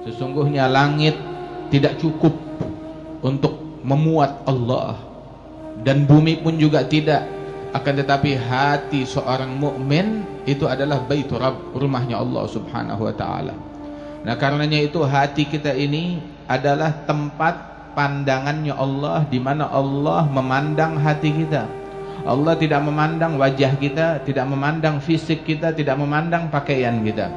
Sesungguhnya langit tidak cukup untuk memuat Allah, dan bumi pun juga tidak. Akan tetapi hati seorang mukmin itu adalah baitur Rabb, rumahnya Allah Subhanahu wa taala. Nah, karenanya itu hati kita ini adalah tempat pandangannya Allah, di mana Allah memandang hati kita. Allah tidak memandang wajah kita, tidak memandang fisik kita, tidak memandang pakaian kita.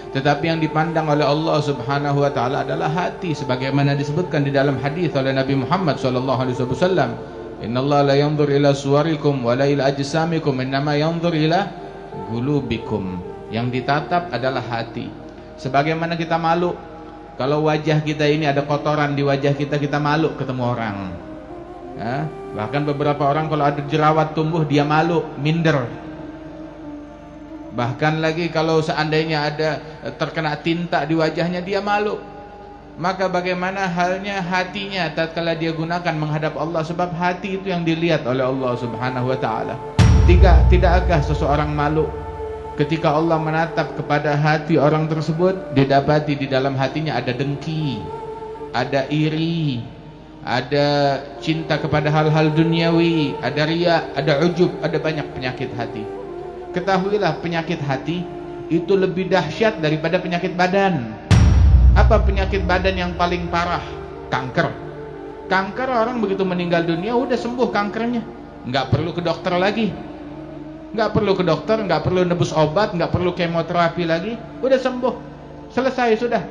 Tetapi yang dipandang oleh Allah Subhanahu wa taala adalah hati, sebagaimana disebutkan di dalam hadis oleh Nabi Muhammad sallallahu alaihi wasallam, "Innallaha la yanzur ila suwarikum wa la ila ajsamikum, innama yanzur ila qulubikum." Yang ditatap adalah hati. Sebagaimana kita malu kalau wajah kita ini ada kotoran di wajah kita, kita malu ketemu orang. Ya, bahkan beberapa orang kalau ada jerawat tumbuh dia malu, minder. Bahkan lagi kalau seandainya ada terkena tinta di wajahnya, dia malu. Maka bagaimana halnya hatinya tatkala dia gunakan menghadap Allah, sebab hati itu yang dilihat oleh Allah Subhanahu wa taala. Tidakkah seseorang malu ketika Allah menatap kepada hati orang tersebut, didapati di dalam hatinya ada dengki, ada iri, ada cinta kepada hal-hal duniawi, ada riya, ada ujub, ada banyak penyakit hati. Ketahuilah, penyakit hati itu lebih dahsyat daripada penyakit badan. Apa penyakit badan yang paling parah? Kanker. Kanker, orang begitu meninggal dunia udah sembuh kankernya, nggak perlu ke dokter lagi, nggak perlu ke dokter, nggak perlu nebus obat, nggak perlu kemoterapi lagi, udah sembuh, selesai sudah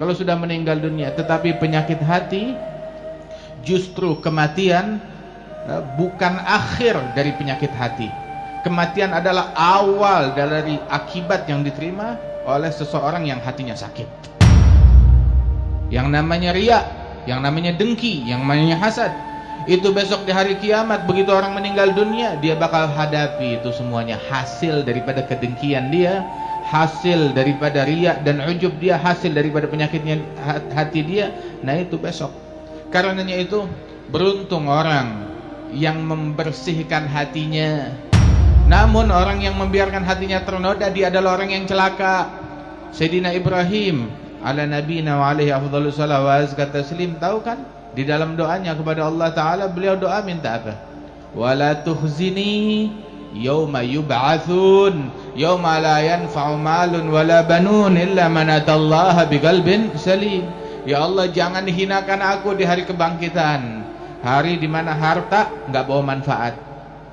kalau sudah meninggal dunia. Tetapi penyakit hati justru kematian bukan akhir dari penyakit hati. Kematian adalah awal dari akibat yang diterima oleh seseorang yang hatinya sakit. Yang namanya riya, yang namanya dengki, yang namanya hasad, itu besok di hari kiamat begitu orang meninggal dunia, dia bakal hadapi itu semuanya. Hasil daripada kedengkian dia, hasil daripada riya dan ujub dia, hasil daripada penyakitnya hati dia. Nah, itu besok. Karenanya itu beruntung orang yang membersihkan hatinya. Namun orang yang membiarkan hatinya ternoda, dia adalah orang yang celaka. Sayyidina Ibrahim ala nabiyina wa alaihi afdhalus salawat wa azka taslim, tahu kan di dalam doanya kepada Allah taala, beliau doa minta apa? Wala tuhzini yauma yub'atsun yauma la yanfa'u malun wala banun illa man atallaha biqalbin salim. Ya Allah, jangan hinakan aku di hari kebangkitan, hari di mana harta enggak bawa manfaat,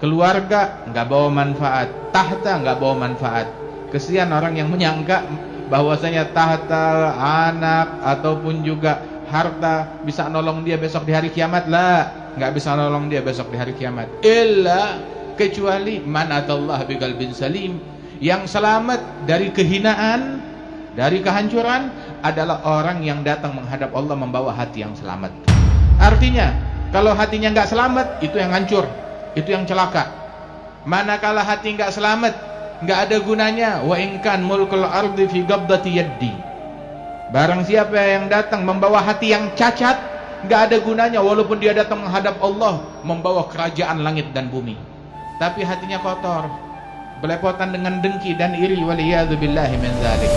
keluarga enggak bawa manfaat, tahta enggak bawa manfaat. Kesian orang yang menyangka bahwasanya tahta, anak ataupun juga harta bisa nolong dia besok di hari kiamat. Lah, enggak bisa nolong dia besok di hari kiamat. Illa, kecuali man atallaha biqalbin salim, yang selamat dari kehinaan, dari kehancuran adalah orang yang datang menghadap Allah membawa hati yang selamat. Artinya, kalau hatinya enggak selamat, itu yang hancur, itu yang celaka. Manakala hati enggak selamat, enggak ada gunanya. Wa in kan mulkul ardi fi qabdati yaddi. Barang siapa yang datang membawa hati yang cacat, enggak ada gunanya walaupun dia datang menghadap Allah membawa kerajaan langit dan bumi. Tapi hatinya kotor, belepotan dengan dengki dan iri, waliyadzubillahi min dzalik.